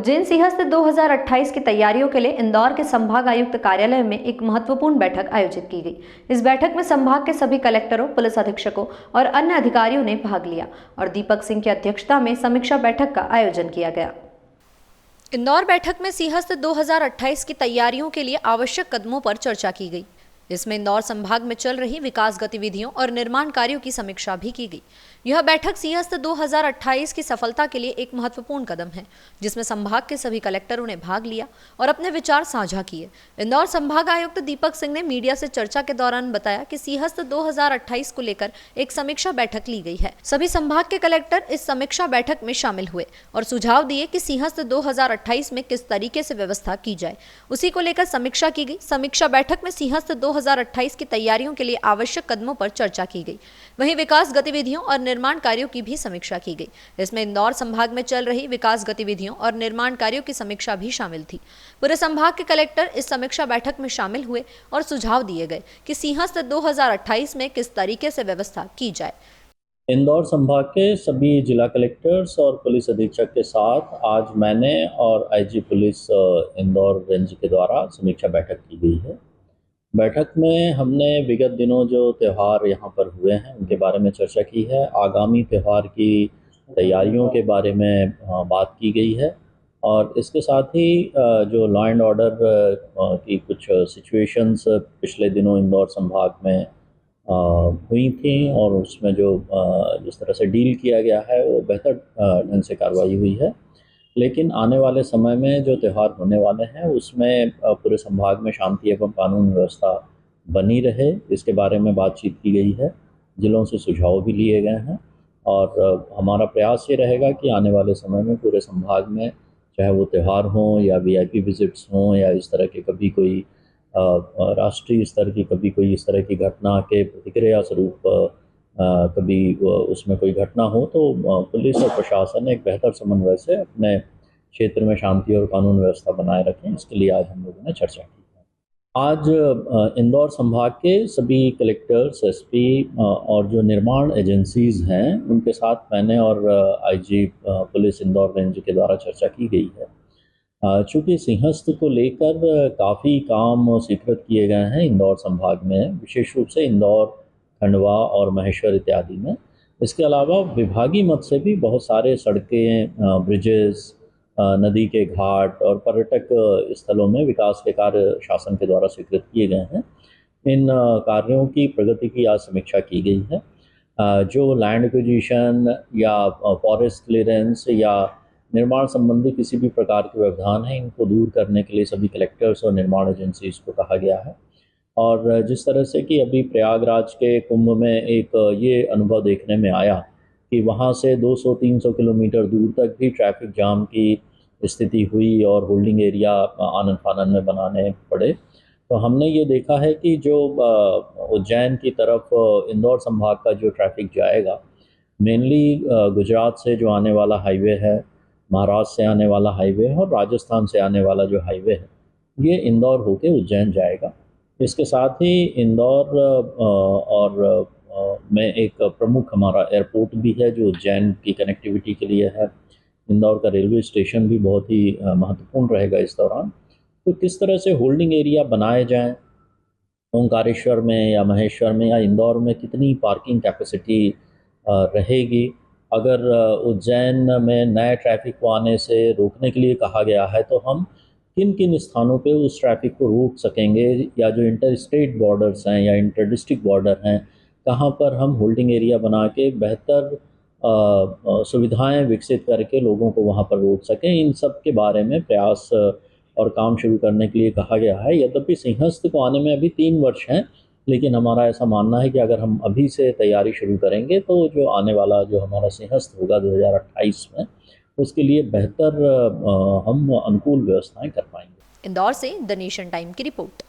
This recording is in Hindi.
उज्जैन सिंहस्थ 2028 की तैयारियों के लिए इंदौर के संभाग आयुक्त कार्यालय में एक महत्वपूर्ण बैठक आयोजित की गई। इस बैठक में संभाग के सभी कलेक्टरों, पुलिस अधीक्षकों और अन्य अधिकारियों ने भाग लिया और दीपक सिंह की अध्यक्षता में समीक्षा बैठक का आयोजन किया गया। इंदौर बैठक में सिंहस्थ 2028 की तैयारियों के लिए आवश्यक कदमों पर चर्चा की गई। इसमें इंदौर संभाग में चल रही विकास गतिविधियों और निर्माण कार्यों की समीक्षा भी की गई। यह बैठक सिंहस्थ 2028 की सफलता के लिए एक महत्वपूर्ण कदम है, जिसमें संभाग के सभी कलेक्टरों ने भाग लिया और अपने विचार साझा किए। इंदौर संभाग आयुक्त दीपक सिंह ने मीडिया से चर्चा के दौरान बताया कि सिंहस्थ 2028 को लेकर एक समीक्षा बैठक ली गई है। सभी संभाग के कलेक्टर इस समीक्षा बैठक में शामिल हुए और सुझाव दिए कि सिंहस्थ 2028 में किस तरीके से व्यवस्था की जाए, उसी को लेकर समीक्षा की गई। समीक्षा बैठक में सिंहस्थ 2028 की तैयारियों के लिए आवश्यक कदमों पर चर्चा की गई। वहीं विकास गतिविधियों और निर्माण कार्यों की भी समीक्षा की गई। इसमें इंदौर संभाग में चल रही विकास गतिविधियों और निर्माण कार्यों की समीक्षा भी शामिल थी। पूरे संभाग के कलेक्टर इस समीक्षा बैठक में शामिल हुए और सुझाव दिए गए कि सिंहस्थ 2028 में किस तरीके से व्यवस्था की जाए। इंदौर संभाग के सभी जिला कलेक्टर्स और पुलिस अधीक्षक के साथ आज मैंने और आईजी पुलिस इंदौर रेंज के द्वारा समीक्षा बैठक की गई है। बैठक में हमने विगत दिनों जो त्यौहार यहाँ पर हुए हैं उनके बारे में चर्चा की है। आगामी त्यौहार की तैयारियों के बारे में बात की गई है और इसके साथ ही जो लॉ एंड ऑर्डर की कुछ सिचुएशंस पिछले दिनों इंदौर संभाग में हुई थी और उसमें जो जिस तरह से डील किया गया है वो बेहतर ढंग से कार्रवाई हुई है। लेकिन आने वाले समय में जो त्यौहार होने वाले हैं उसमें पूरे संभाग में शांति एवं कानून व्यवस्था बनी रहे, इसके बारे में बातचीत की गई है। जिलों से सुझाव भी लिए गए हैं और हमारा प्रयास ये रहेगा कि आने वाले समय में पूरे संभाग में चाहे वो त्यौहार हों या वीआईपी विजिट्स हों या इस तरह के कभी कोई राष्ट्रीय स्तर की कभी कोई इस तरह की घटना के प्रतिक्रिया स्वरूप कभी उसमें कोई घटना हो तो पुलिस और प्रशासन एक बेहतर समन्वय से अपने क्षेत्र में शांति और कानून व्यवस्था बनाए रखें, इसके लिए आज हम लोगों ने चर्चा की है। आज इंदौर संभाग के सभी कलेक्टर्स, एसपी और जो निर्माण एजेंसीज हैं उनके साथ मैंने और आईजी पुलिस इंदौर रेंज के द्वारा चर्चा की गई है। चूँकि सिंहस्थ को लेकर काफ़ी काम स्वीकृत किए गए हैं इंदौर संभाग में, विशेष रूप से इंदौर, खंडवा और महेश्वर इत्यादि में। इसके अलावा विभागीय मद से भी बहुत सारे सड़कें, ब्रिजेस, नदी के घाट और पर्यटक स्थलों में विकास के कार्य शासन के द्वारा स्वीकृत किए गए हैं। इन कार्यों की प्रगति की आज समीक्षा की गई है। जो लैंड एक्विजिशन या फॉरेस्ट क्लियरेंस या निर्माण संबंधी किसी भी प्रकार के व्यवधान हैं, इनको दूर करने के लिए सभी कलेक्टर्स और निर्माण एजेंसीज को कहा गया है। और जिस तरह से कि अभी प्रयागराज के कुंभ में एक ये अनुभव देखने में आया कि वहाँ से 200-300 किलोमीटर दूर तक भी ट्रैफिक जाम की स्थिति हुई और होल्डिंग एरिया आनन फानन में बनाने पड़े। तो हमने ये देखा है कि जो उज्जैन की तरफ इंदौर संभाग का जो ट्रैफिक जाएगा, मेनली गुजरात से जो आने वाला हाईवे है, महाराष्ट्र से आने वाला हाईवे है और राजस्थान से आने वाला जो हाईवे है, ये इंदौर होके उज्जैन जाएगा। इसके साथ ही इंदौर और में एक प्रमुख हमारा एयरपोर्ट भी है जो उज्जैन की कनेक्टिविटी के लिए है। इंदौर का रेलवे स्टेशन भी बहुत ही महत्वपूर्ण रहेगा इस दौरान। तो किस तरह से होल्डिंग एरिया बनाए जाएं, ओंकारेश्वर में या महेश्वर में या इंदौर में कितनी पार्किंग कैपेसिटी रहेगी, अगर उज्जैन में नए ट्रैफिक को आने से रोकने के लिए कहा गया है तो हम किन किन स्थानों पे उस ट्रैफिक को रोक सकेंगे, या जो इंटर स्टेट बॉर्डर्स हैं या इंटर डिस्ट्रिक्ट बॉर्डर हैं, कहाँ पर हम होल्डिंग एरिया बना के बेहतर सुविधाएं विकसित करके लोगों को वहाँ पर रोक सकें, इन सब के बारे में प्रयास और काम शुरू करने के लिए कहा गया है। यद्यपि सिंहस्थ को आने में अभी 3 वर्ष हैं, लेकिन हमारा ऐसा मानना है कि अगर हम अभी से तैयारी शुरू करेंगे तो जो आने वाला जो हमारा सिंहस्थ होगा 2028 में, उसके लिए बेहतर हम अनुकूल व्यवस्थाएं कर पाएंगे। इंदौर से द नेशन टाइम की रिपोर्ट।